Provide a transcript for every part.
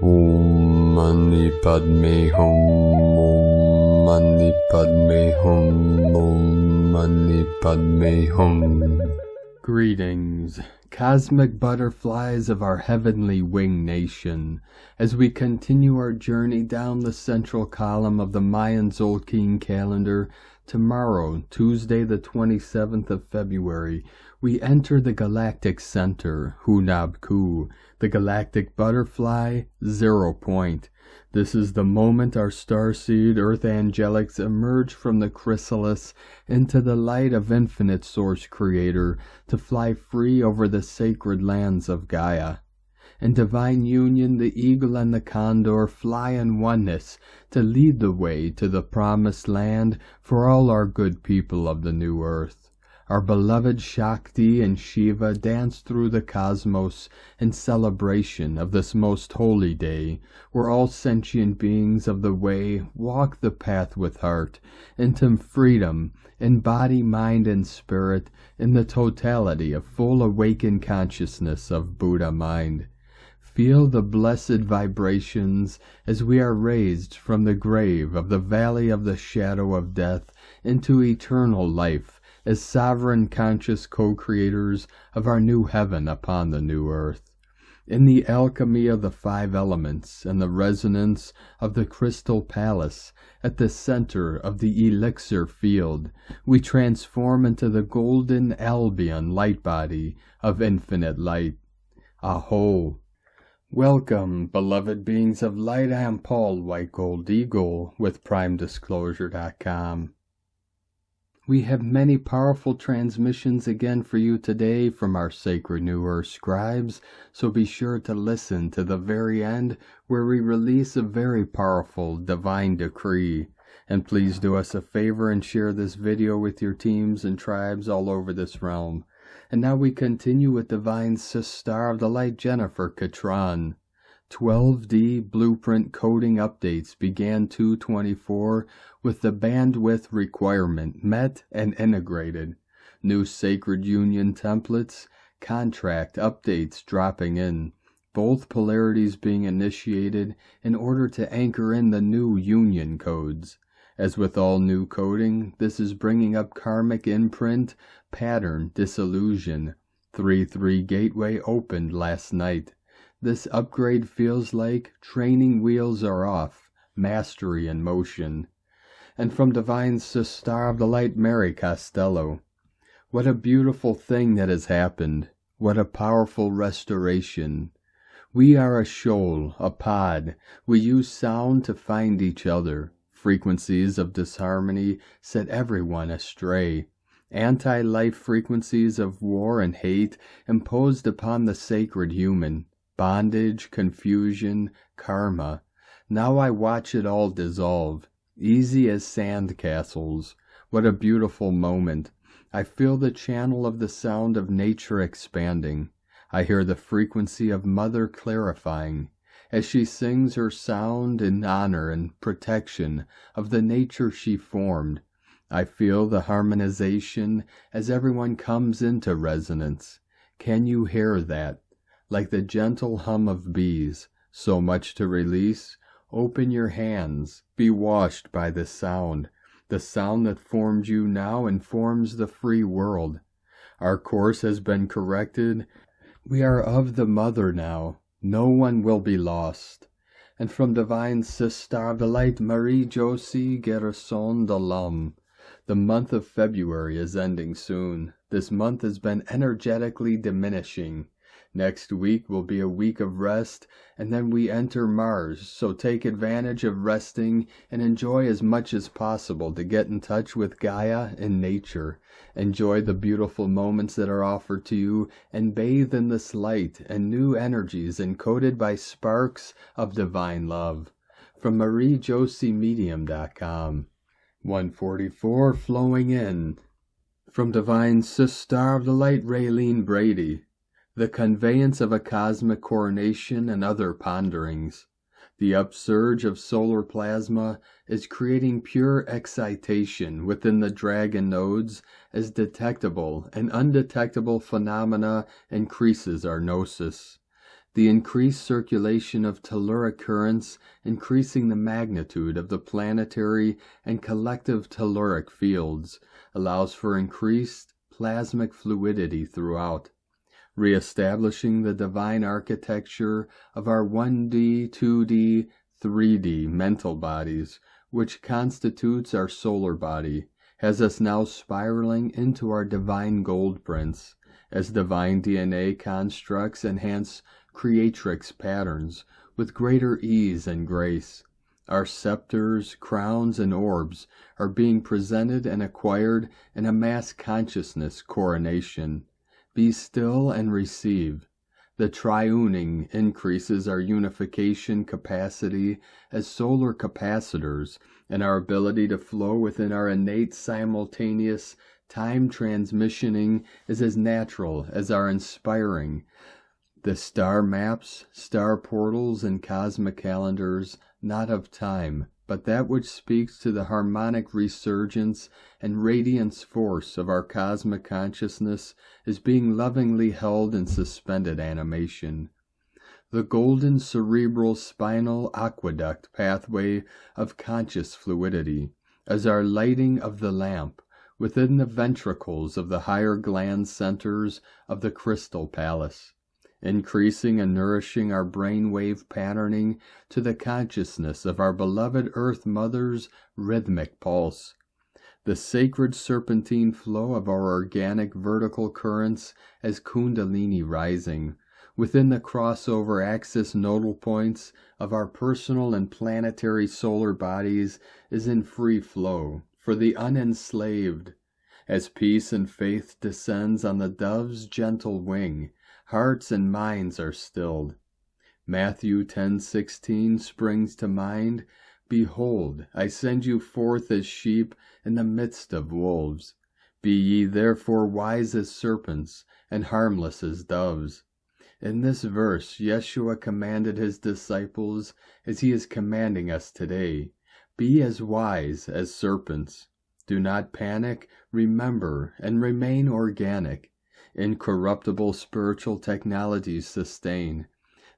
Om Mani Padme Hum, Om Mani Padme Hum, Om Mani Padme Hum. Greetings, cosmic butterflies of our heavenly wing nation, as we continue our journey down the central column of the Mayan Zolkin calendar. Tomorrow, Tuesday the 27th of February, we enter the Galactic Center, Hunab-Ku, the Galactic Butterfly, 0 point. This is the moment our starseed Earth angelics emerge from the chrysalis into the light of infinite Source Creator to fly free over the sacred lands of Gaia. In divine union, the eagle and the condor fly in oneness to lead the way to the promised land for all our good people of the new earth. Our beloved Shakti and Shiva dance through the cosmos in celebration of this most holy day, where all sentient beings of the way walk the path with heart into freedom in body, mind, and spirit in the totality of full awakened consciousness of Buddha mind. Feel the blessed vibrations as we are raised from the grave of the valley of the shadow of death into eternal life as sovereign conscious co-creators of our new heaven upon the new earth. In the alchemy of the 5 elements and the resonance of the crystal palace at the center of the elixir field, we transform into the golden Albion light body of infinite light. Aho! Welcome, beloved beings of light. I am Paul, White Gold Eagle, with PrimeDisclosure.com. We have many powerful transmissions again for you today from our sacred New Earth scribes, so be sure to listen to the very end where we release a very powerful divine decree. And please do us a favor and share this video with your teams and tribes all over this realm. And now we continue with Divine Sister of the Light, Jennifer Catron. 12D blueprint coding updates began 2/24 with the bandwidth requirement met and integrated. New Sacred Union templates, contract updates dropping in. Both polarities being initiated in order to anchor in the new union codes. As with all new coding, this is bringing up karmic imprint, pattern, disillusion. 3-3 gateway opened last night. This upgrade feels like training wheels are off, mastery in motion. And from Divine Sister of the Light, Mary Costello. What a beautiful thing that has happened. What a powerful restoration. We are a shoal, a pod. We use sound to find each other. Frequencies of disharmony set everyone astray. Anti-life frequencies of war and hate imposed upon the sacred human. Bondage, confusion, karma. Now I watch it all dissolve. Easy as sand castles. What a beautiful moment. I feel the channel of the sound of nature expanding. I hear the frequency of Mother clarifying, as she sings her sound in honor and protection of the nature she formed. I feel the harmonization as everyone comes into resonance. Can you hear that? Like the gentle hum of bees, so much to release. Open your hands, be washed by the sound that formed you now informs the free world. Our course has been corrected. We are of the Mother now. No one will be lost. And from Divine Sister of the Light, Marie-Josie Garrison de l'Homme. The month of February is ending soon. This month has been energetically diminishing. Next week will be a week of rest, and then we enter Mars, so take advantage of resting and enjoy as much as possible to get in touch with Gaia and nature. Enjoy the beautiful moments that are offered to you and bathe in this light and new energies encoded by sparks of divine love. From MarieJosieMedium.com. 144 flowing in. From Divine Sister of the Light, Raylene Brady. The conveyance of a cosmic coronation and other ponderings. The upsurge of solar plasma is creating pure excitation within the dragon nodes as detectable and undetectable phenomena increases our gnosis. The increased circulation of telluric currents, increasing the magnitude of the planetary and collective telluric fields, allows for increased plasmic fluidity throughout, reestablishing the divine architecture of our 1D, 2D, 3D mental bodies, which constitutes our solar body, has us now spiraling into our divine Goldprints, as divine DNA constructs enhance creatrix patterns with greater ease and grace. Our scepters, crowns, and orbs are being presented and acquired in a mass consciousness coronation. Be still and receive. The triuning increases our unification capacity as solar capacitors, and our ability to flow within our innate simultaneous time transmissioning is as natural as our inspiring. The star maps, star portals, and cosmic calendars, not of time, but that which speaks to the harmonic resurgence and radiance force of our cosmic consciousness, is being lovingly held in suspended animation. The golden cerebral spinal aqueduct pathway of conscious fluidity, as our lighting of the lamp within the ventricles of the higher gland centers of the crystal palace, increasing and nourishing our brainwave patterning to the consciousness of our beloved Earth Mother's rhythmic pulse. The sacred serpentine flow of our organic vertical currents as Kundalini rising, within the crossover axis nodal points of our personal and planetary solar bodies, is in free flow for the unenslaved. As peace and faith descends on the dove's gentle wing, hearts and minds are stilled. Matthew 10:16 springs to mind. Behold, I send you forth as sheep in the midst of wolves. Be ye therefore wise as serpents and harmless as doves. In this verse, Yeshua commanded his disciples as he is commanding us today. Be as wise as serpents. Do not panic, remember, and remain organic. Incorruptible spiritual technologies sustain.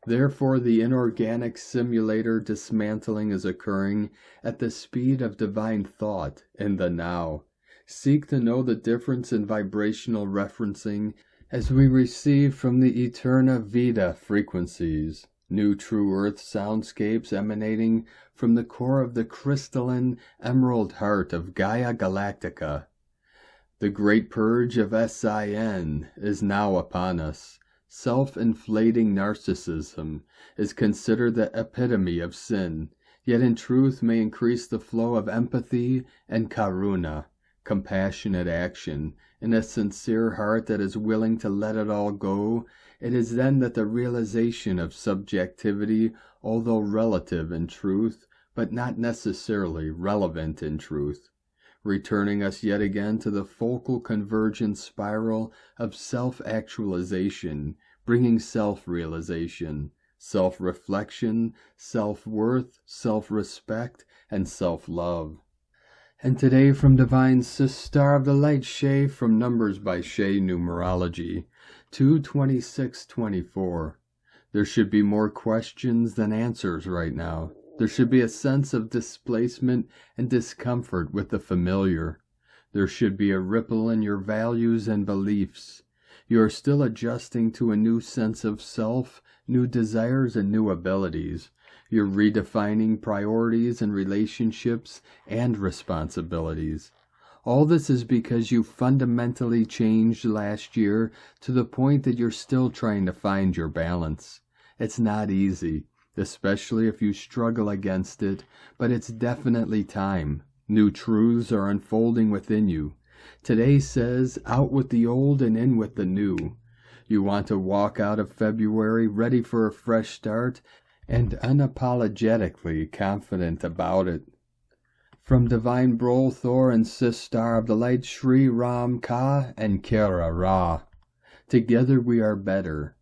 Therefore, the inorganic simulator dismantling is occurring at the speed of divine thought in the now. Seek to know the difference in vibrational referencing as we receive from the Eterna Vita frequencies, new true earth soundscapes emanating from the core of the crystalline emerald heart of Gaia Galactica. The great purge of SIN is now upon us. Self-inflating narcissism is considered the epitome of sin, yet in truth may increase the flow of empathy and karuna, compassionate action, in a sincere heart that is willing to let it all go. It is then that the realization of subjectivity, although relative in truth, but not necessarily relevant in truth, returning us yet again to the focal convergence spiral of self-actualization, bringing self-realization, self-reflection, self-worth, self-respect, and self-love. And today from Divine Star of the Light Shay from Numbers by Shay Numerology, 22624. There should be more questions than answers right now. There should be a sense of displacement and discomfort with the familiar. There should be a ripple in your values and beliefs. You are still adjusting to a new sense of self, new desires, and new abilities. You're redefining priorities and relationships and responsibilities. All this is because you fundamentally changed last year to the point that you're still trying to find your balance. It's not easy, especially if you struggle against it, but it's definitely time. New truths are unfolding within you. Today says, out with the old and in with the new. You want to walk out of February ready for a fresh start and unapologetically confident about it. From Divine Brol Thor and Sis Star of the Light, Shri Ram Ka and Kara Ra. Together we are better.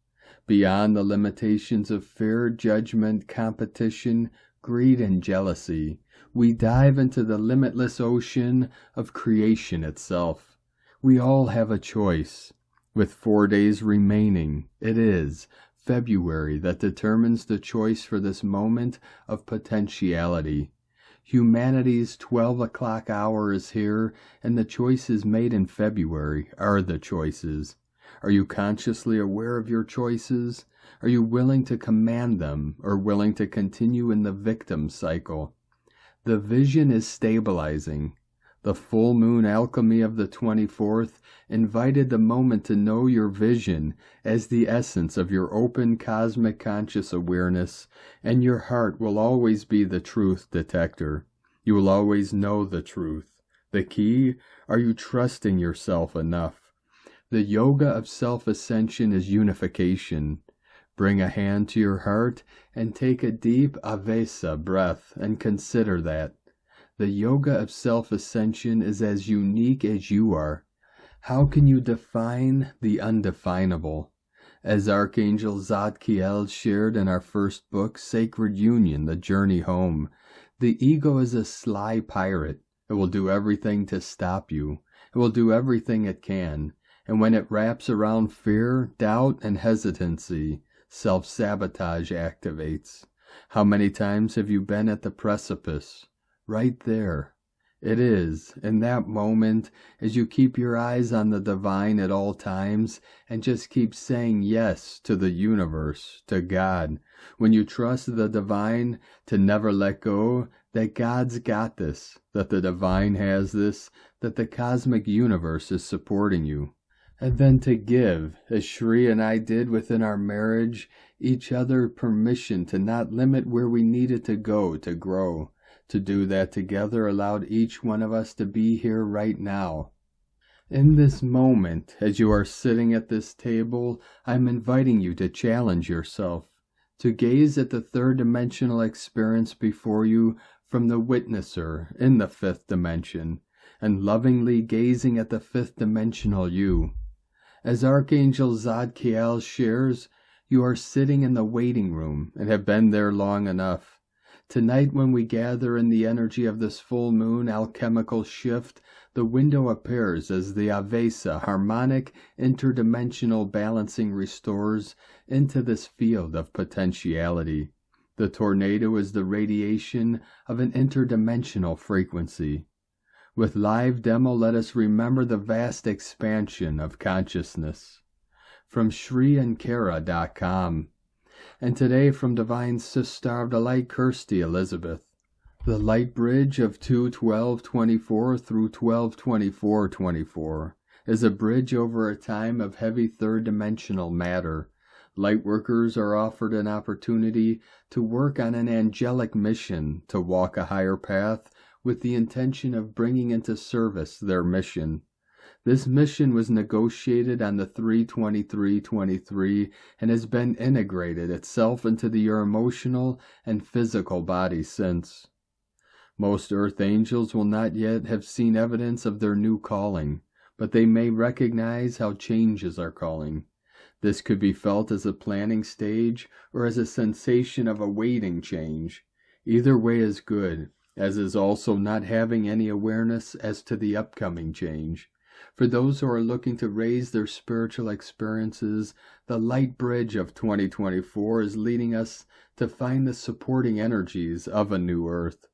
Beyond the limitations of fear, judgment, competition, greed, and jealousy, we dive into the limitless ocean of creation itself. We all have a choice. With 4 days remaining, it is February that determines the choice for this moment of potentiality. Humanity's 12 o'clock hour is here, and the choices made in February are the choices. Are you consciously aware of your choices? Are you willing to command them, or willing to continue in the victim cycle? The vision is stabilizing. The full moon alchemy of the 24th invited the moment to know your vision as the essence of your open cosmic conscious awareness, and your heart will always be the truth detector. You will always know the truth. The key, are you trusting yourself enough? The yoga of self-ascension is unification. Bring a hand to your heart and take a deep avesa breath and consider that. The yoga of self-ascension is as unique as you are. How can you define the undefinable? As Archangel Zadkiel shared in our first book, Sacred Union, The Journey Home, the ego is a sly pirate. It will do everything to stop you. It will do everything it can. And when it wraps around fear, doubt, and hesitancy, self-sabotage activates. How many times have you been at the precipice? Right there. It is, in that moment, as you keep your eyes on the divine at all times and just keep saying yes to the universe, to God. When you trust the divine to never let go, that God's got this, that the divine has this, that the cosmic universe is supporting you. And then to give, as Shri and I did within our marriage, each other permission to not limit where we needed to go to grow. To do that together allowed each one of us to be here right now. In this moment, as you are sitting at this table, I'm inviting you to challenge yourself, to gaze at the third-dimensional experience before you from the witnesser in the fifth dimension, and lovingly gazing at the fifth-dimensional you. As Archangel Zadkiel shares, you are sitting in the waiting room and have been there long enough. Tonight, when we gather in the energy of this full moon alchemical shift, the window appears as the avesa, harmonic, interdimensional balancing restores into this field of potentiality. The tornado is the radiation of an interdimensional frequency. With live demo, let us remember the vast expansion of consciousness. From ShriAnkara.com. And today from Divine Sister of the Light, Kirsty Elizabeth. The Light Bridge of 2/12/24 through 12/24/24 is a bridge over a time of heavy third-dimensional matter. Lightworkers are offered an opportunity to work on an angelic mission, to walk a higher path with the intention of bringing into service their mission. This mission was negotiated on the 3/23/23 and has been integrated itself into your emotional and physical body since. Most earth angels will not yet have seen evidence of their new calling, but they may recognize how changes are calling. This could be felt as a planning stage or as a sensation of awaiting change. Either way is good, as is also not having any awareness as to the upcoming change. For those who are looking to raise their spiritual experiences, the Light Bridge of 2024 is leading us to find the supporting energies of a new earth.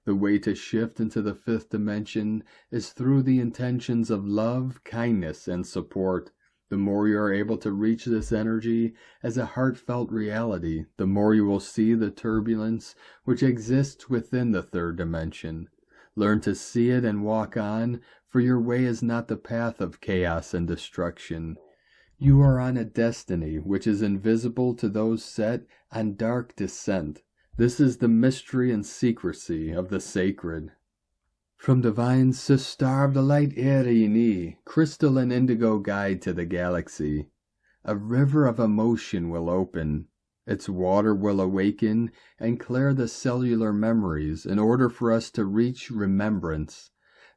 The way to shift into the fifth dimension is through the intentions of love, kindness, and support. The more you are able to reach this energy as a heartfelt reality, the more you will see the turbulence which exists within the third dimension. Learn to see it and walk on, for your way is not the path of chaos and destruction. You are on a destiny which is invisible to those set on dark descent. This is the mystery and secrecy of the sacred. From Divine Sister of the Light, Erini, Crystalline Indigo Guide to the Galaxy. A river of emotion will open. Its water will awaken and clear the cellular memories in order for us to reach remembrance.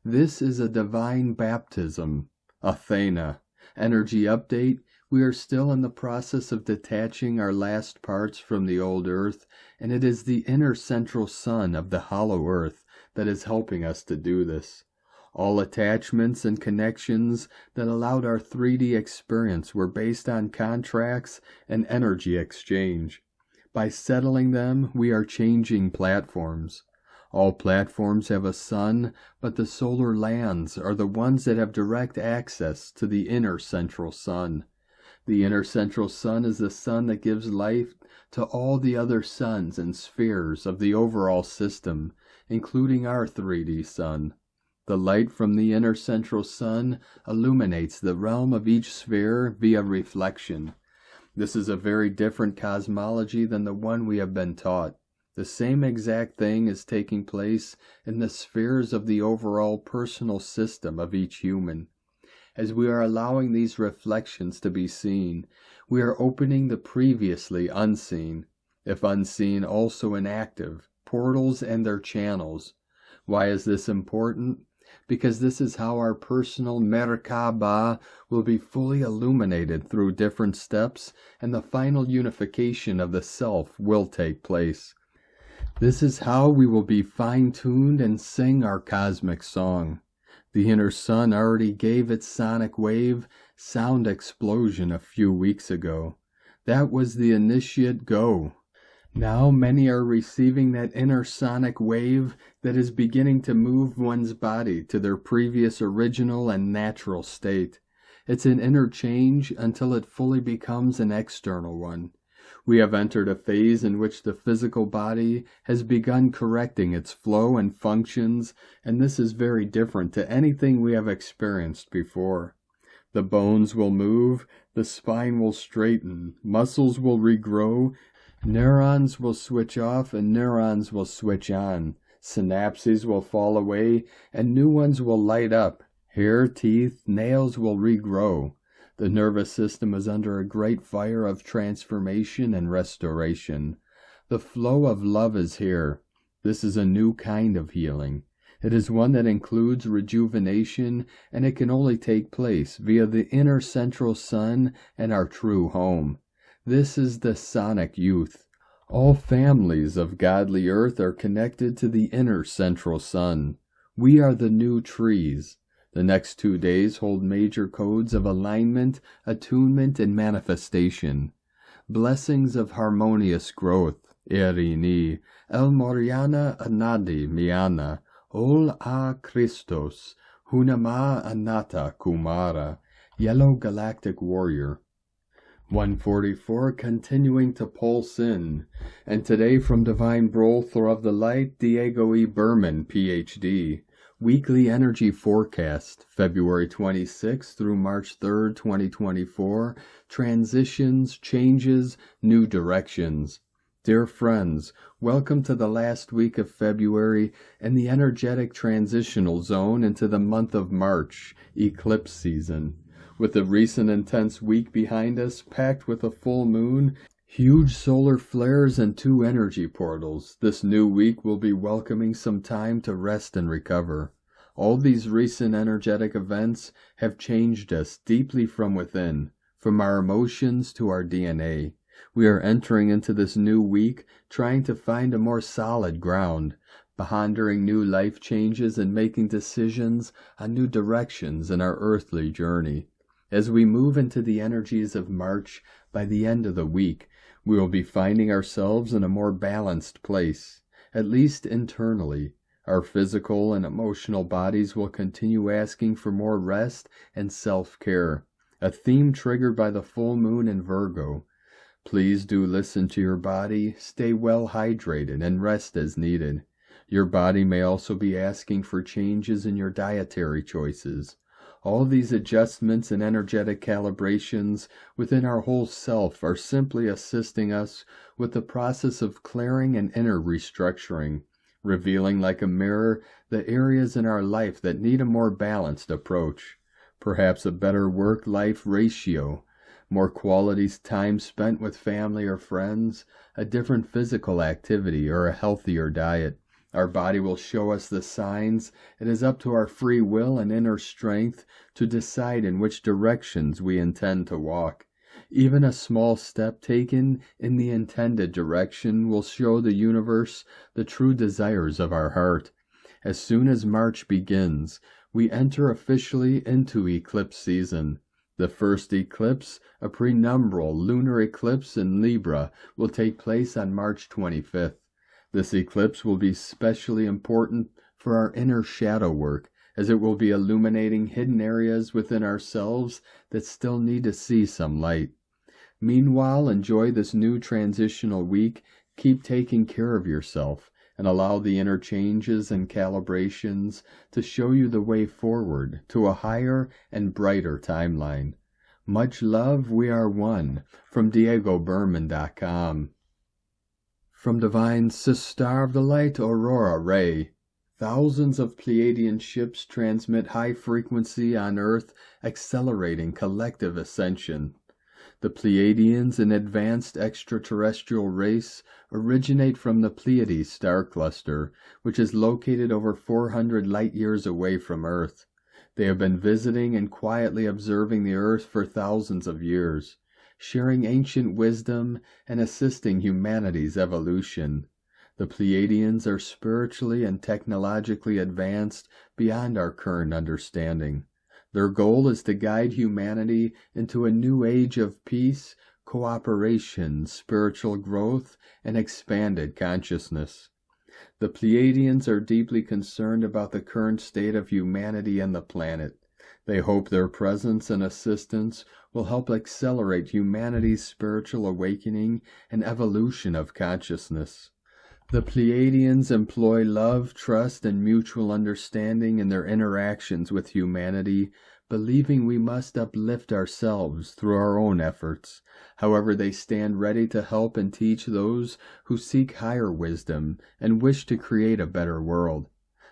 This is a divine baptism. Athena. Energy update. We are still in the process of detaching our last parts from the old earth, and it is the inner central sun of the hollow earth that is helping us to do this. All attachments and connections that allowed our 3D experience were based on contracts and energy exchange. By settling them, we are changing platforms. All platforms have a sun, but the solar lands are the ones that have direct access to the inner central sun. The inner central sun is the sun that gives life to all the other suns and spheres of the overall system, including our 3D sun. The light from the inner central sun illuminates the realm of each sphere via reflection. This is a very different cosmology than the one we have been taught. The same exact thing is taking place in the spheres of the overall personal system of each human. As we are allowing these reflections to be seen, we are opening the previously unseen, if unseen also inactive, portals and their channels. Why is this important? Because this is how our personal Merkaba will be fully illuminated through different steps, and the final unification of the self will take place. This is how we will be fine-tuned and sing our cosmic song. The inner sun already gave its sonic wave sound explosion a few weeks ago. That was the initiate go. Now many are receiving that inner sonic wave that is beginning to move one's body to their previous original and natural state. It's an inner change until it fully becomes an external one. We have entered a phase in which the physical body has begun correcting its flow and functions, and this is very different to anything we have experienced before. The bones will move, the spine will straighten, muscles will regrow, neurons will switch off and neurons will switch on, synapses will fall away and new ones will light up, hair, teeth, nails will regrow. The nervous system is under a great fire of transformation and restoration. The flow of love is here. This is a new kind of healing. It is one that includes rejuvenation, and it can only take place via the inner central sun and our true home. This is the sonic youth. All families of godly earth are connected to the inner central sun. We are the new trees. The next 2 days hold major codes of alignment, attunement, and manifestation. Blessings of harmonious growth. Erini, El Moriana Anadi Miana, Ol A Christos, Hunama Anata Kumara, Yellow Galactic Warrior. 144 continuing to pulse in, and today from Divine Brother of the Light, Diego E. Berman, Ph.D., Weekly Energy Forecast, February 26th through March 3rd, 2024, Transitions, Changes, New Directions. Dear friends, welcome to the last week of February and the energetic transitional zone into the month of March, eclipse season. With the recent intense week behind us, packed with a full moon, huge solar flares, and 2 energy portals, this new week will be welcoming some time to rest and recover. All these recent energetic events have changed us deeply from within, from our emotions to our DNA. We are entering into this new week trying to find a more solid ground, pondering new life changes and making decisions on new directions in our earthly journey. As we move into the energies of March, by the end of the week, we will be finding ourselves in a more balanced place, at least internally. Our physical and emotional bodies will continue asking for more rest and self-care, a theme triggered by the full moon in Virgo. Please do listen to your body, stay well hydrated, and rest as needed. Your body may also be asking for changes in your dietary choices. All these adjustments and energetic calibrations within our whole self are simply assisting us with the process of clearing and inner restructuring, revealing like a mirror the areas in our life that need a more balanced approach, perhaps a better work-life ratio, more quality time spent with family or friends, a different physical activity, or a healthier diet. Our body will show us the signs. It is up to our free will and inner strength to decide in which directions we intend to walk. Even a small step taken in the intended direction will show the universe the true desires of our heart. As soon as March begins, we enter officially into eclipse season. The first eclipse, a penumbral lunar eclipse in Libra, will take place on March 25th. This eclipse will be especially important for our inner shadow work, as it will be illuminating hidden areas within ourselves that still need to see some light. Meanwhile, enjoy this new transitional week, keep taking care of yourself, and allow the inner changes and calibrations to show you the way forward to a higher and brighter timeline. Much love, we are one. From DiegoBerman.com. From Divine Sister of the Light, Aurora Ray. Thousands of Pleadian ships transmit high frequency on Earth, accelerating collective ascension. The Pleiadians, an advanced extraterrestrial race, originate from the Pleiades star cluster, which is located over 400 light-years away from Earth. They have been visiting and quietly observing the Earth for thousands of years, sharing ancient wisdom and assisting humanity's evolution. The Pleiadians are spiritually and technologically advanced beyond our current understanding. Their goal is to guide humanity into a new age of peace, cooperation, spiritual growth, and expanded consciousness. The Pleiadians are deeply concerned about the current state of humanity and the planet. They hope their presence and assistance will help accelerate humanity's spiritual awakening and evolution of consciousness. The Pleiadians employ love, trust, and mutual understanding in their interactions with humanity, believing we must uplift ourselves through our own efforts. However, they stand ready to help and teach those who seek higher wisdom and wish to create a better world.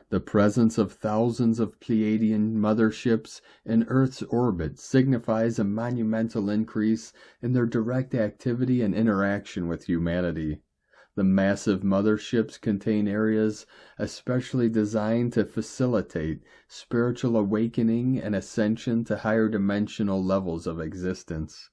The presence of thousands of Pleiadian motherships in Earth's orbit signifies a monumental increase in their direct activity and interaction with humanity. The massive motherships contain areas especially designed to facilitate spiritual awakening and ascension to higher dimensional levels of existence.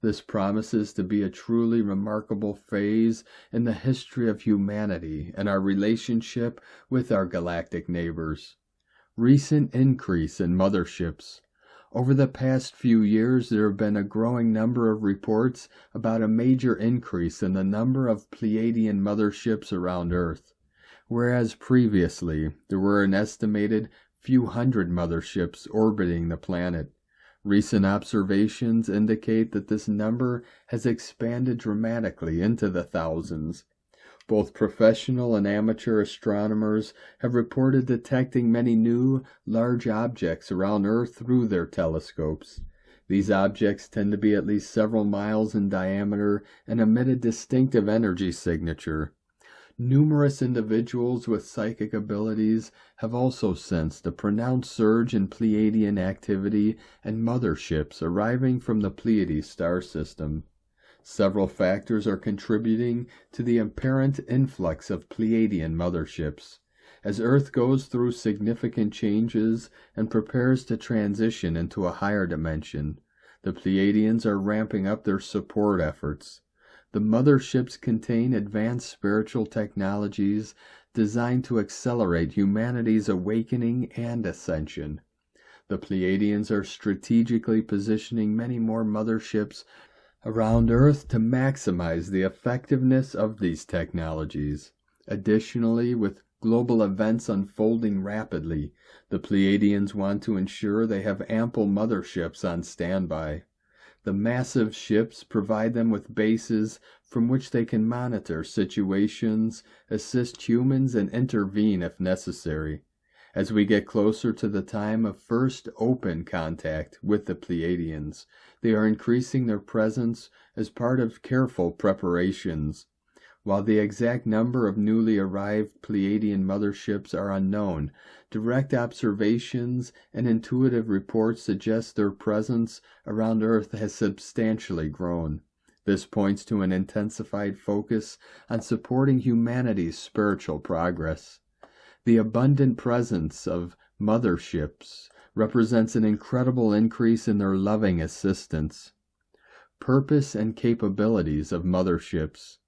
This promises to be a truly remarkable phase in the history of humanity and our relationship with our galactic neighbors. Recent increase in motherships. Over the past few years, there have been a growing number of reports about a major increase in the number of Pleiadian motherships around Earth, whereas previously there were an estimated few hundred motherships orbiting the planet. Recent observations indicate that this number has expanded dramatically into the thousands. Both professional and amateur astronomers have reported detecting many new, large objects around Earth through their telescopes. These objects tend to be at least several miles in diameter and emit a distinctive energy signature. Numerous individuals with psychic abilities have also sensed a pronounced surge in Pleiadian activity and motherships arriving from the Pleiades star system. Several factors are contributing to the apparent influx of Pleiadian motherships. As Earth goes through significant changes and prepares to transition into a higher dimension, the Pleiadians are ramping up their support efforts. The motherships contain advanced spiritual technologies designed to accelerate humanity's awakening and ascension. The Pleiadians are strategically positioning many more motherships around Earth to maximize the effectiveness of these technologies. Additionally, with global events unfolding rapidly, the Pleiadians want to ensure they have ample motherships on standby. The massive ships provide them with bases from which they can monitor situations, assist humans, and intervene if necessary. As we get closer to the time of first open contact with the Pleiadians, they are increasing their presence as part of careful preparations. While the exact number of newly arrived Pleiadian motherships are unknown, direct observations and intuitive reports suggest their presence around Earth has substantially grown. This points to an intensified focus on supporting humanity's spiritual progress. The abundant presence of motherships represents an incredible increase in their loving assistance. Purpose and capabilities of motherships.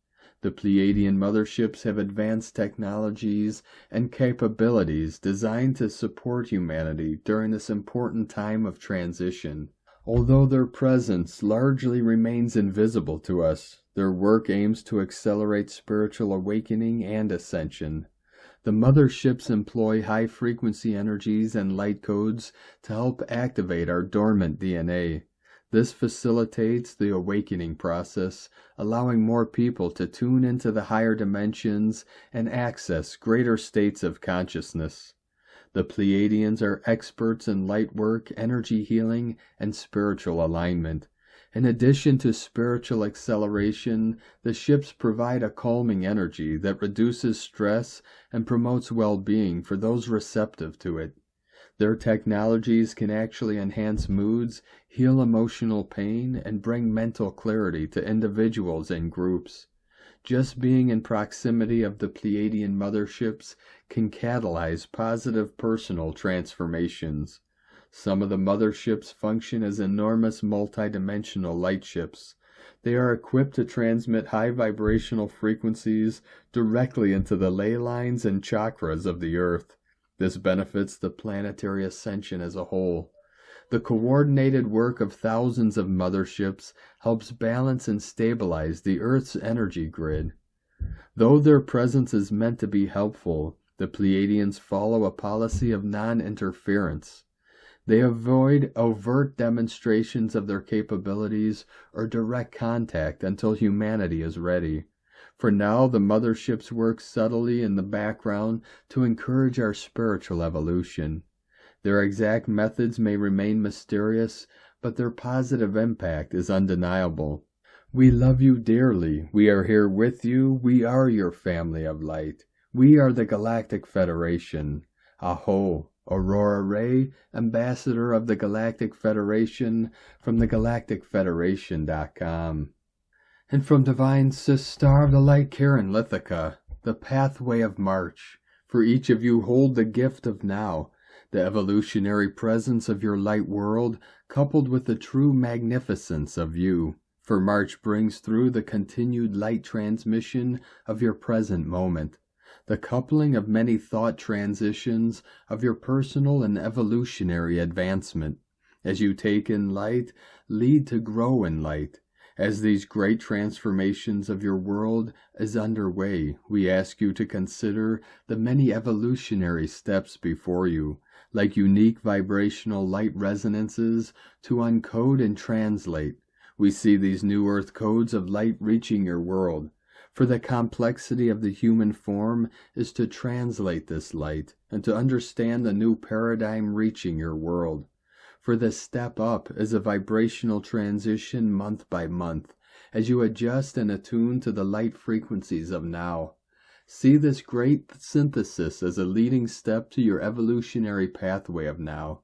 The Pleadian motherships have advanced technologies and capabilities designed to support humanity during this important time of transition. Although their presence largely remains invisible to us, their work aims to accelerate spiritual awakening and ascension. The motherships employ high-frequency energies and light codes to help activate our dormant DNA. This facilitates the awakening process, allowing more people to tune into the higher dimensions and access greater states of consciousness. The Pleiadians are experts in light work, energy healing, and spiritual alignment. In addition to spiritual acceleration, the ships provide a calming energy that reduces stress and promotes well-being for those receptive to it. Their technologies can actually enhance moods, heal emotional pain, and bring mental clarity to individuals and groups. Just being in proximity of the Pleiadian motherships can catalyze positive personal transformations. Some of the motherships function as enormous multidimensional light ships. They are equipped to transmit high vibrational frequencies directly into the ley lines and chakras of the Earth. This benefits the planetary ascension as a whole. The coordinated work of thousands of motherships helps balance and stabilize the Earth's energy grid. Though their presence is meant to be helpful, the Pleiadians follow a policy of non-interference. They avoid overt demonstrations of their capabilities or direct contact until humanity is ready. For now, the motherships work subtly in the background to encourage our spiritual evolution. Their exact methods may remain mysterious, but their positive impact is undeniable. We love you dearly. We are here with you. We are your family of light. We are the Galactic Federation. Aho, Aurora Ray, Ambassador of the Galactic Federation from thegalacticfederation.com. And from Divine Sis Star of the Light Karen Lithica, the pathway of March. For each of you hold the gift of now, the evolutionary presence of your light world, coupled with the true magnificence of you. For March brings through the continued light transmission of your present moment, the coupling of many thought transitions of your personal and evolutionary advancement. As you take in light, lead to grow in light. As these great transformations of your world is underway, we ask you to consider the many evolutionary steps before you, like unique vibrational light resonances, to uncode and translate. We see these new earth codes of light reaching your world. For the complexity of the human form is to translate this light and to understand the new paradigm reaching your world. For the step up is a vibrational transition month by month, as you adjust and attune to the light frequencies of now. See this great synthesis as a leading step to your evolutionary pathway of now.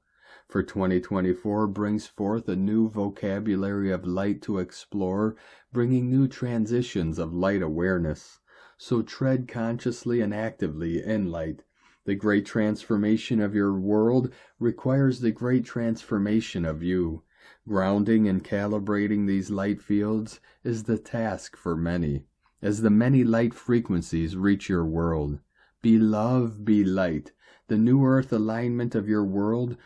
For 2024 brings forth a new vocabulary of light to explore, bringing new transitions of light awareness. So tread consciously and actively in light. The great transformation of your world requires the great transformation of you. Grounding and calibrating these light fields is the task for many, as the many light frequencies reach your world. Be love, be light. The new earth alignment of your world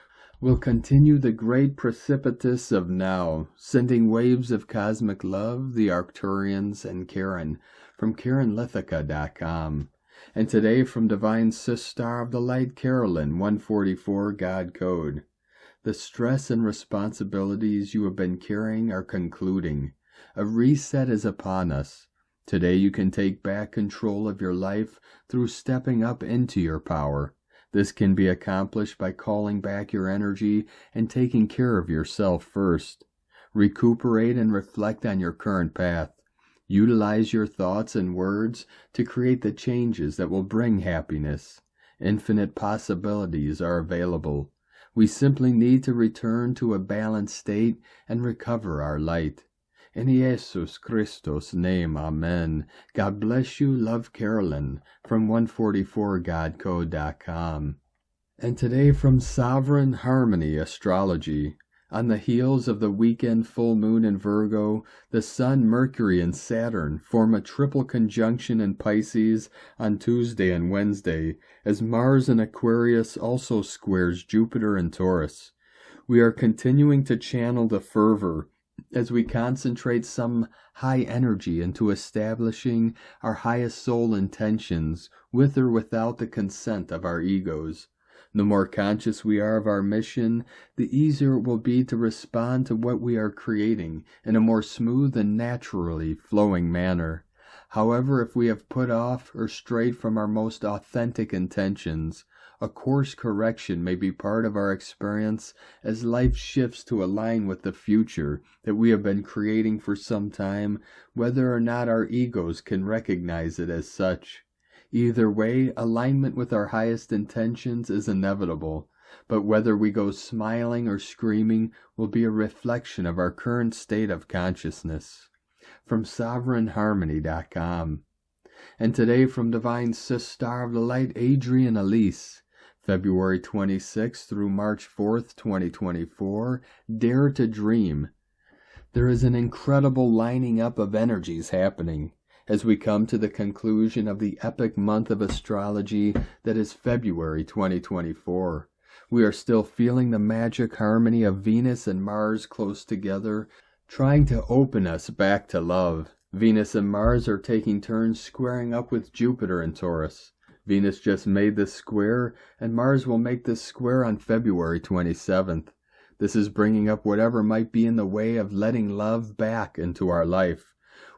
will continue the great precipitous of now, sending waves of cosmic love, the Arcturians and Karen, from KarenLithica.com. And today from Divine Sis Star of the Light Carolyn, 144 God Code. The stress and responsibilities you have been carrying are concluding. A reset is upon us. Today you can take back control of your life through stepping up into your power. This can be accomplished by calling back your energy and taking care of yourself first. Recuperate and reflect on your current path. Utilize your thoughts and words to create the changes that will bring happiness. Infinite possibilities are available. We simply need to return to a balanced state and recover our light. In Jesus Christos' name, Amen. God bless you, love Carolyn, from 144godcode.com. And today from Sovereign Harmony Astrology. On the heels of the weekend full moon in Virgo, the Sun, Mercury, and Saturn form a triple conjunction in Pisces on Tuesday and Wednesday, as Mars in Aquarius also squares Jupiter and Taurus. We are continuing to channel the fervor as we concentrate some high energy into establishing our highest soul intentions with or without the consent of our egos. The more conscious we are of our mission, the easier it will be to respond to what we are creating in a more smooth and naturally flowing manner. However, if we have put off or strayed from our most authentic intentions, a course correction may be part of our experience as life shifts to align with the future that we have been creating for some time, whether or not our egos can recognize it as such. Either way, alignment with our highest intentions is inevitable, but whether we go smiling or screaming will be a reflection of our current state of consciousness. From SovereignHarmony.com. And today from Divine Star of the Light, Adrian Elise, February 26th through March 4th, 2024, Dare to Dream. There is an incredible lining up of energies happening as we come to the conclusion of the epic month of astrology that is February 2024. We are still feeling the magic harmony of Venus and Mars close together, trying to open us back to love. Venus and Mars are taking turns squaring up with Jupiter and Taurus. Venus just made this square, and Mars will make this square on February 27th. This is bringing up whatever might be in the way of letting love back into our life.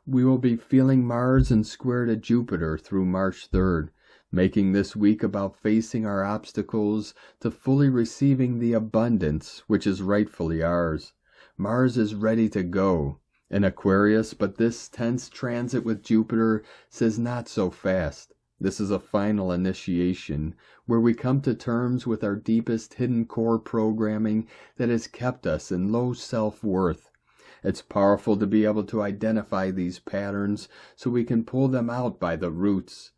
We will be feeling Mars and square to Jupiter through March 3rd, making this week about facing our obstacles to fully receiving the abundance which is rightfully ours. Mars is ready to go in Aquarius, but this tense transit with Jupiter says not so fast. This is a final initiation where we come to terms with our deepest hidden core programming that has kept us in low self-worth. It's powerful to be able to identify these patterns so we can pull them out by the roots.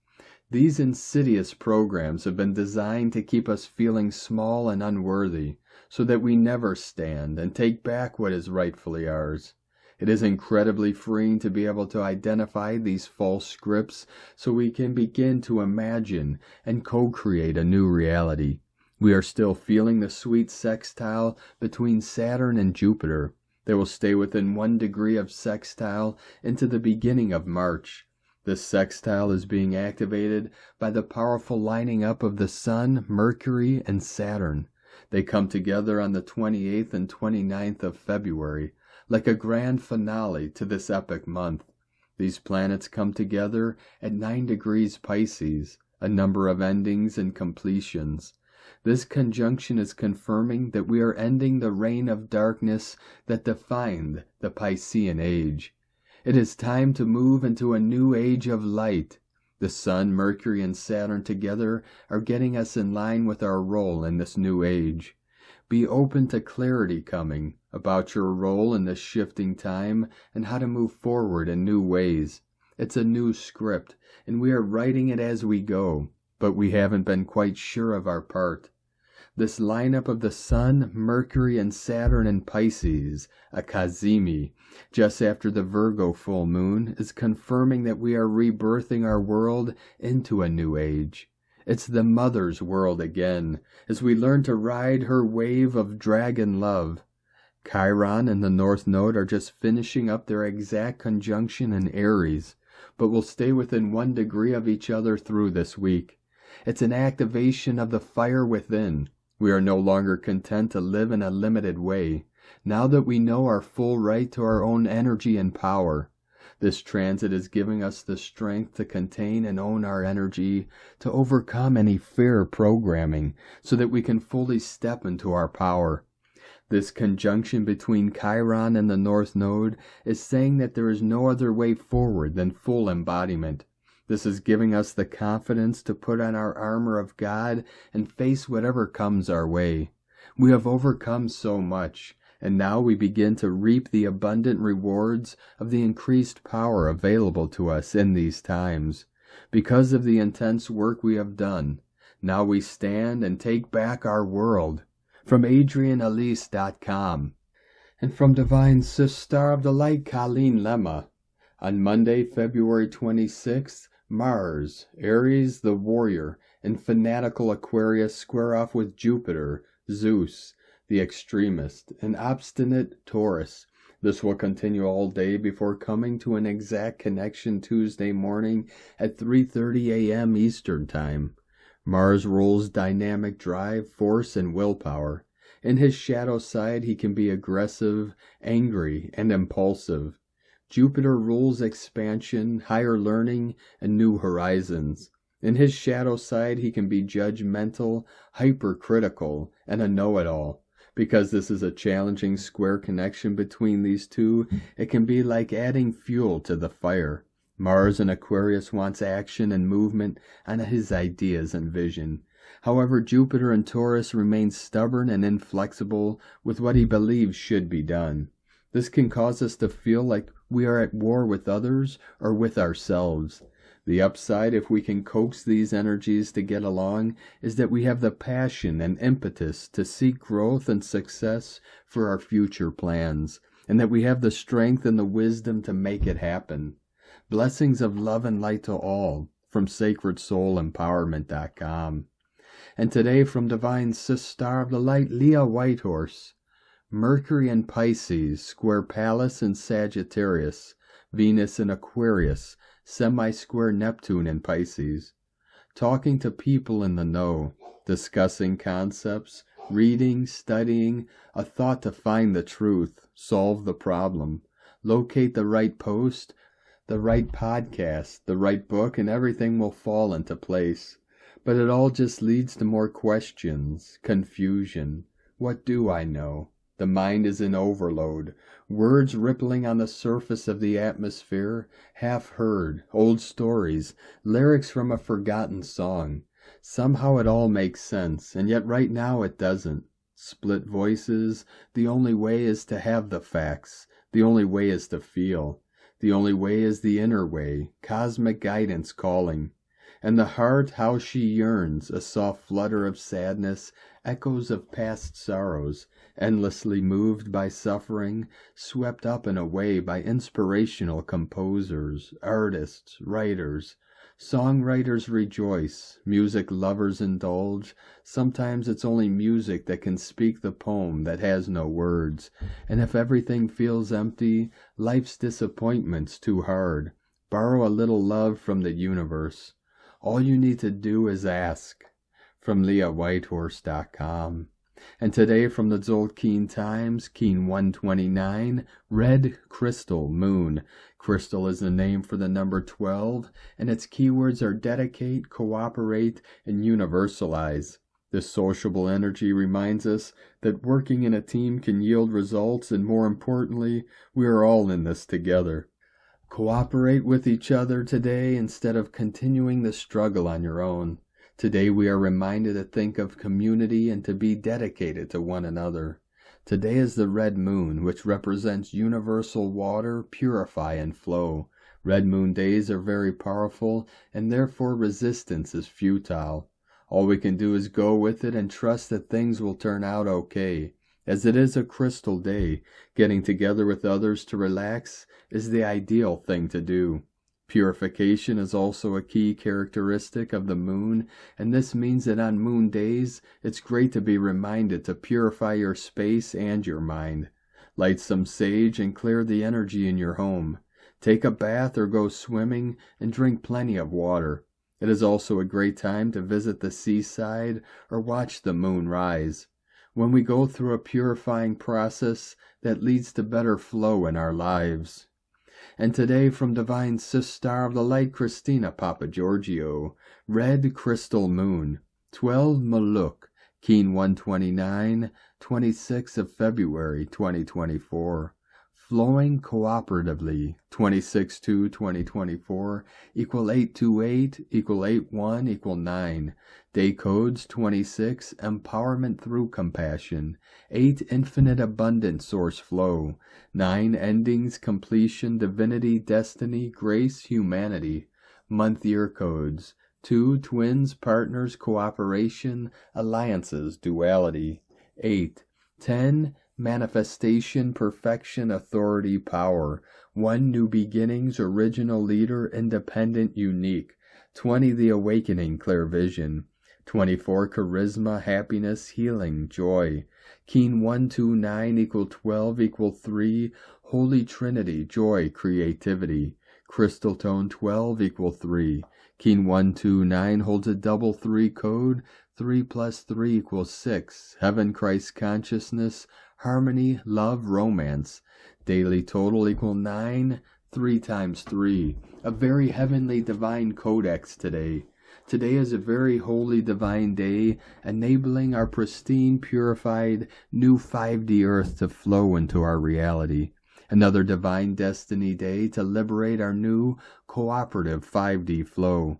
These insidious programs have been designed to keep us feeling small and unworthy, so that we never stand and take back what is rightfully ours. It is incredibly freeing to be able to identify these false scripts so we can begin to imagine and co-create a new reality. We are still feeling the sweet sextile between Saturn and Jupiter. They will stay within 1 degree of sextile into the beginning of March. This sextile is being activated by the powerful lining up of the Sun, Mercury, and Saturn. They come together on the 28th and 29th of February, like a grand finale to this epic month. These planets come together at 9 degrees Pisces, a number of endings and completions. This conjunction is confirming that we are ending the reign of darkness that defined the Piscean age. It is time to move into a new age of light. The Sun, Mercury, and Saturn together are getting us in line with our role in this new age. Be open to clarity coming about your role in this shifting time and how to move forward in new ways. It's a new script, and we are writing it as we go, but we haven't been quite sure of our part. This lineup of the Sun, Mercury, and Saturn in Pisces, a Kazimi, just after the Virgo full moon, is confirming that we are rebirthing our world into a new age. It's the mother's world again, as we learn to ride her wave of dragon love. Chiron and the North Node are just finishing up their exact conjunction in Aries, but will stay within 1 degree of each other through this week. It's an activation of the fire within. We are no longer content to live in a limited way, now that we know our full right to our own energy and power. This transit is giving us the strength to contain and own our energy, to overcome any fear programming, so that we can fully step into our power. This conjunction between Chiron and the North Node is saying that there is no other way forward than full embodiment. This is giving us the confidence to put on our armor of God and face whatever comes our way. We have overcome so much, and now we begin to reap the abundant rewards of the increased power available to us in these times. Because of the intense work we have done, now we stand and take back our world. From AdrianElise.com. And from Divine Sister of the Light, Colleen Lemma, on Monday, February 26th, Mars, Aries the warrior, and fanatical Aquarius square off with Jupiter, Zeus, the extremist, and obstinate Taurus. This will continue all day before coming to an exact connection Tuesday morning at 3:30 a.m. Eastern Time. Mars rules dynamic drive, force, and willpower. In his shadow side, he can be aggressive, angry, and impulsive. Jupiter rules expansion, higher learning, and new horizons. In his shadow side, he can be judgmental, hypercritical, and a know-it-all. Because this is a challenging square connection between these two, it can be like adding fuel to the fire. Mars in Aquarius wants action and movement on his ideas and vision. However, Jupiter in Taurus remains stubborn and inflexible with what he believes should be done. This can cause us to feel like we are at war with others or with ourselves. The upside, if we can coax these energies to get along, is that we have the passion and impetus to seek growth and success for our future plans, and that we have the strength and the wisdom to make it happen. Blessings of love and light to all, from SacredSoulEmpowerment.com. And today from Divine Sister of the Light, Leah Whitehorse. Mercury in Pisces, square Pallas in Sagittarius, Venus in Aquarius, semi-square Neptune in Pisces. Talking to people in the know, discussing concepts, reading, studying, a thought to find the truth, solve the problem, locate the right post, the right podcast, the right book, and everything will fall into place. But it all just leads to more questions, confusion. What do I know? The mind is in overload. Words rippling on the surface of the atmosphere, half heard, old stories, lyrics from a forgotten song. Somehow it all makes sense, and yet right now it doesn't. Split voices, the only way is to have the facts. The only way is to feel. The only way is the inner way, cosmic guidance calling. And the heart, how she yearns, a soft flutter of sadness, echoes of past sorrows, endlessly moved by suffering, swept up and away by inspirational composers, artists, writers. Songwriters rejoice, music lovers indulge. Sometimes it's only music that can speak the poem that has no words. And if everything feels empty, life's disappointment's too hard, borrow a little love from the universe. All you need to do is ask. From LeahWhitehorse.com. And today from the Tzolk'in Times, Keen 129, Red Crystal Moon. Crystal is the name for the number 12, and its keywords are dedicate, cooperate, and universalize. This sociable energy reminds us that working in a team can yield results, and more importantly, we are all in this together. Cooperate with each other today instead of continuing the struggle on your own. Today we are reminded to think of community and to be dedicated to one another. Today is the red moon, which represents universal water, purify and flow. Red moon days are very powerful, and therefore resistance is futile. All we can do is go with it and trust that things will turn out okay. As it is a crystal day, getting together with others to relax is the ideal thing to do. Purification is also a key characteristic of the moon, and this means that on moon days, it's great to be reminded to purify your space and your mind. Light some sage and clear the energy in your home. Take a bath or go swimming and drink plenty of water. It is also a great time to visit the seaside or watch the moon rise. When we go through a purifying process, that leads to better flow in our lives. And today from Divine Sister of the Light, Christina Papagiorgio, Red Crystal Moon, 12 Maluk, Keen 129, 26th of February 2024. Flowing cooperatively, 26/2/2024, equal 828, equal 81, equal 9. Day codes 26, empowerment through compassion. 8, infinite abundant source flow. 9, endings, completion, divinity, destiny, grace, humanity. Month year codes 2, twins, partners, cooperation, alliances, duality. 8, 10, manifestation, perfection, authority, power. 1, new beginnings, original leader, independent, unique. 20, the awakening, clear vision. 24, charisma, happiness, healing, joy. Keen 1, 2, 9 equal 12 equal 3, Holy Trinity, joy, creativity. Crystal tone 12 equal 3. Keen 1, 2, 9 holds a double 3 code. 3 plus 3 equals 6. Heaven, Christ consciousness, harmony, love, romance. Daily total equal 9. 3 times 3. A very heavenly divine codex today. Today is a very holy divine day, enabling our pristine, purified, new 5D earth to flow into our reality. Another divine destiny day to liberate our new, cooperative 5D flow.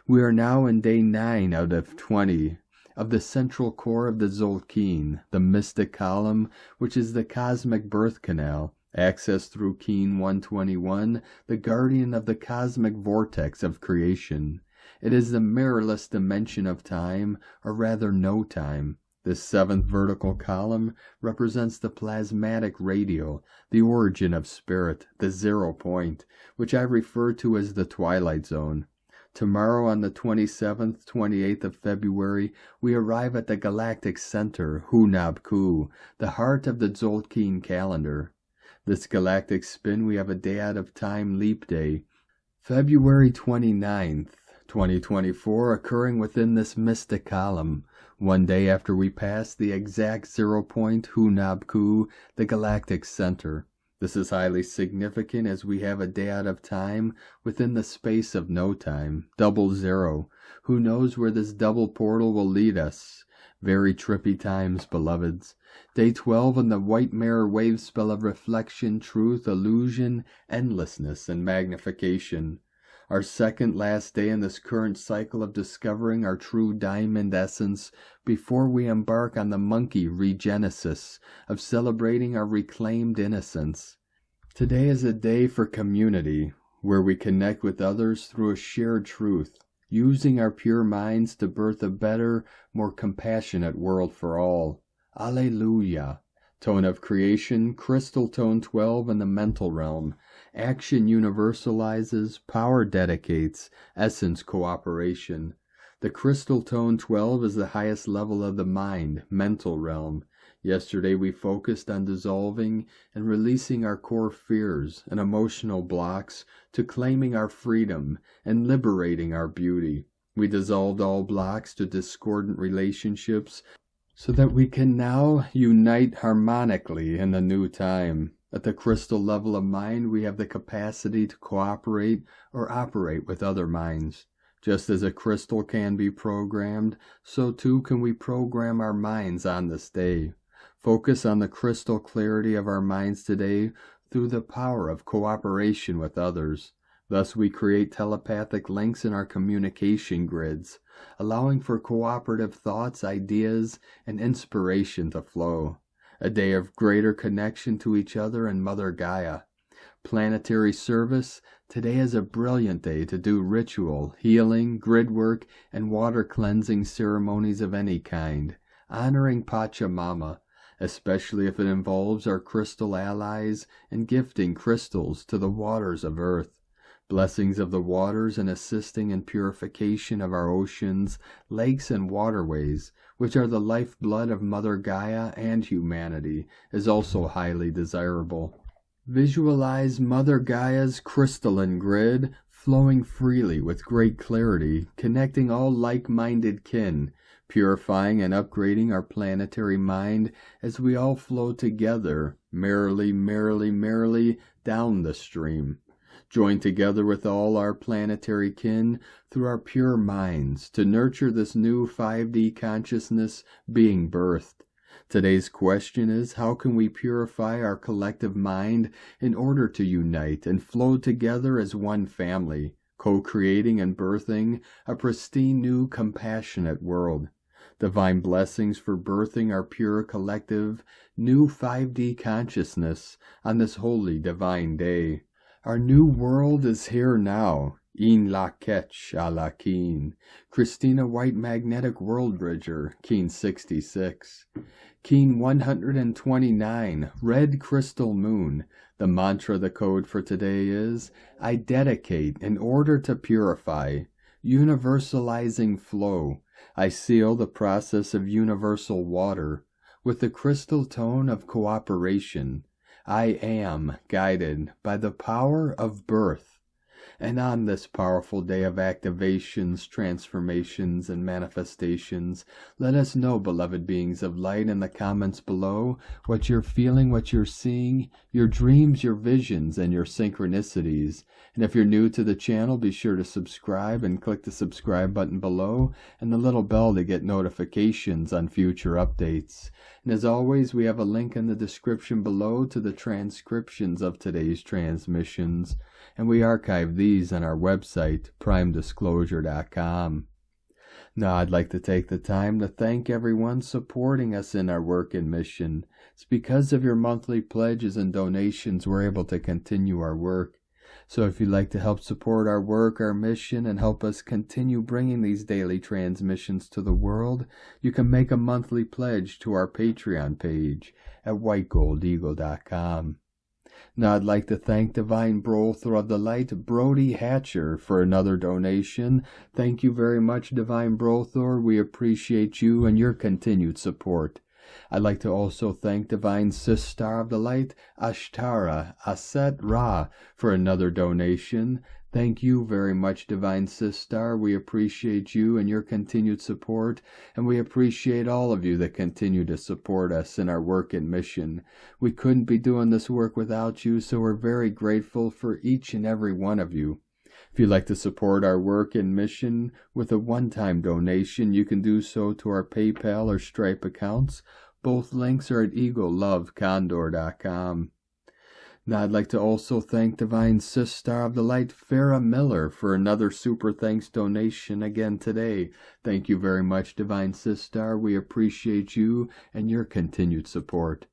We are now in day 9 out of 20 of the central core of the Tzolk'in, the mystic column, which is the cosmic birth canal, accessed through Keen 121, the guardian of the cosmic vortex of creation. It is the mirrorless dimension of time, or rather no time. This 7th vertical column represents the plasmatic radial, the origin of spirit, the 0 point, which I refer to as the twilight zone. Tomorrow on the 27th, 28th of February, we arrive at the Galactic Center, Hunab-Ku, the heart of the Tzolk'in calendar. This galactic spin, we have a day out of time leap day, February 29th, 2024, occurring within this mystic column, one day after we pass the exact 0 point Hunab-Ku, the Galactic Center. This is highly significant as we have a day out of time within the space of no time, double 0. Who knows where this double portal will lead us? Very trippy times, beloveds. Day 12 on the white mirror wave spell of reflection, truth, illusion, endlessness, and magnification. Our second last day in this current cycle of discovering our true diamond essence before we embark on the monkey regenesis of celebrating our reclaimed innocence. Today is a day for community, where we connect with others through a shared truth, using our pure minds to birth a better, more compassionate world for all. Alleluia. Tone of creation, crystal tone 12 in the mental realm. Action universalizes, power dedicates, essence cooperation. The crystal tone 12 is the highest level of the mind, mental realm. Yesterday we focused on dissolving and releasing our core fears and emotional blocks to claiming our freedom and liberating our beauty. We dissolved all blocks to discordant relationships so that we can now unite harmonically in the new time. At the crystal level of mind, we have the capacity to cooperate or operate with other minds. Just as a crystal can be programmed, so too can we program our minds on this day. Focus on the crystal clarity of our minds today through the power of cooperation with others. Thus we create telepathic links in our communication grids, allowing for cooperative thoughts, ideas, and inspiration to flow. A day of greater connection to each other and Mother Gaia. Planetary service, today is a brilliant day to do ritual, healing, grid work, and water cleansing ceremonies of any kind, honoring Pachamama, especially if it involves our crystal allies and gifting crystals to the waters of Earth. Blessings of the waters and assisting in purification of our oceans, lakes, and waterways, which are the lifeblood of Mother Gaia and humanity, is also highly desirable. Visualize Mother Gaia's crystalline grid flowing freely with great clarity, connecting all like-minded kin, purifying and upgrading our planetary mind as we all flow together, merrily, merrily, merrily down the stream. Join together with all our planetary kin through our pure minds to nurture this new 5D consciousness being birthed. Today's question is, how can we purify our collective mind in order to unite and flow together as one family, co-creating and birthing a pristine new compassionate world? Divine blessings for birthing our pure collective new 5D consciousness on this holy divine day. Our new world is here now. In la Ketch a la Keen, Christina White Magnetic World Bridger, Keen 66. Keen 129, Red Crystal Moon. The mantra, the code for today is, I dedicate in order to purify, universalizing flow. I seal the process of universal water with the crystal tone of cooperation. I am guided by the power of birth. And on this powerful day of activations, transformations, and manifestations, let us know, beloved beings of light, in the comments below what you're feeling, what you're seeing, your dreams, your visions, and your synchronicities. And if you're new to the channel, be sure to subscribe and click the subscribe button below and the little bell to get notifications on future updates. And as always, we have a link in the description below to the transcriptions of today's transmissions, and we archive these on our website, primedisclosure.com. Now, I'd like to take the time to thank everyone supporting us in our work and mission. It's because of your monthly pledges and donations we're able to continue our work. So if you'd like to help support our work, our mission, and help us continue bringing these daily transmissions to the world, you can make a monthly pledge to our Patreon page at whitegoldeagle.com. Now I'd like to thank Divine Brother of the Light, Brody Hatcher, for another donation. Thank you very much, Divine Brother. We appreciate you and your continued support. I'd like to also thank Divine Sister of the Light, Ashtara Aset Ra, for another donation. Thank you very much, Divine Sister. We appreciate you and your continued support, and we appreciate all of you that continue to support us in our work and mission. We couldn't be doing this work without you, so we're very grateful for each and every one of you. If you'd like to support our work and mission with a one-time donation, you can do so to our PayPal or Stripe accounts. Both links are at eaglelovecondor.com. Now I'd like to also thank Divine Sister of the Light, Farrah Miller, for another super thanks donation again today. Thank you very much, Divine Sister. We appreciate you and your continued support.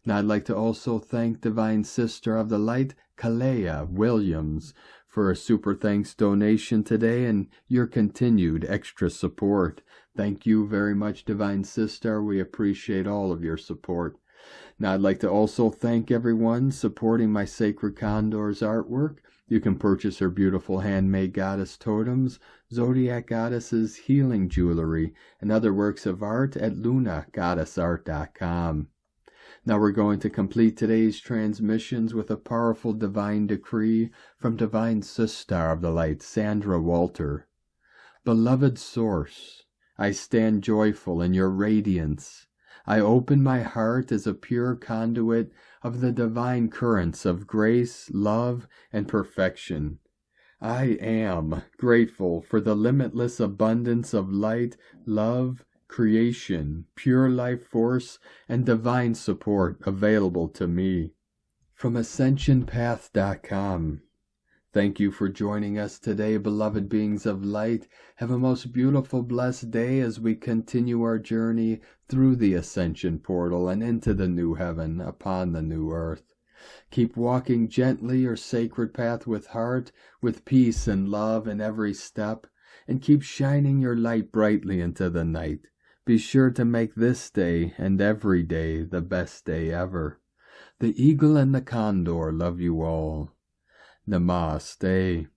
Now I'd like to also thank Divine Sister of the Light, Kalea Williams, for a super thanks donation today and your continued extra support. Thank you very much, Divine Sister. We appreciate all of your support. Now I'd like to also thank everyone supporting my Sacred Condor's artwork. You can purchase her beautiful handmade goddess totems, zodiac goddesses, healing jewelry, and other works of art at lunagoddessart.com. Now we're going to complete today's transmissions with a powerful divine decree from Divine Sister of the Light, Sandra Walter. Beloved Source, I stand joyful in your radiance. I open my heart as a pure conduit of the divine currents of grace, love, and perfection. I am grateful for the limitless abundance of light, love, creation, pure life force, and divine support available to me. From AscensionPath.com. Thank you for joining us today, beloved beings of light. Have a most beautiful, blessed day as we continue our journey through the Ascension Portal and into the new heaven upon the new earth. Keep walking gently your sacred path with heart, with peace and love in every step, and keep shining your light brightly into the night. Be sure to make this day and every day the best day ever. The Eagle and the Condor love you all. Namaste.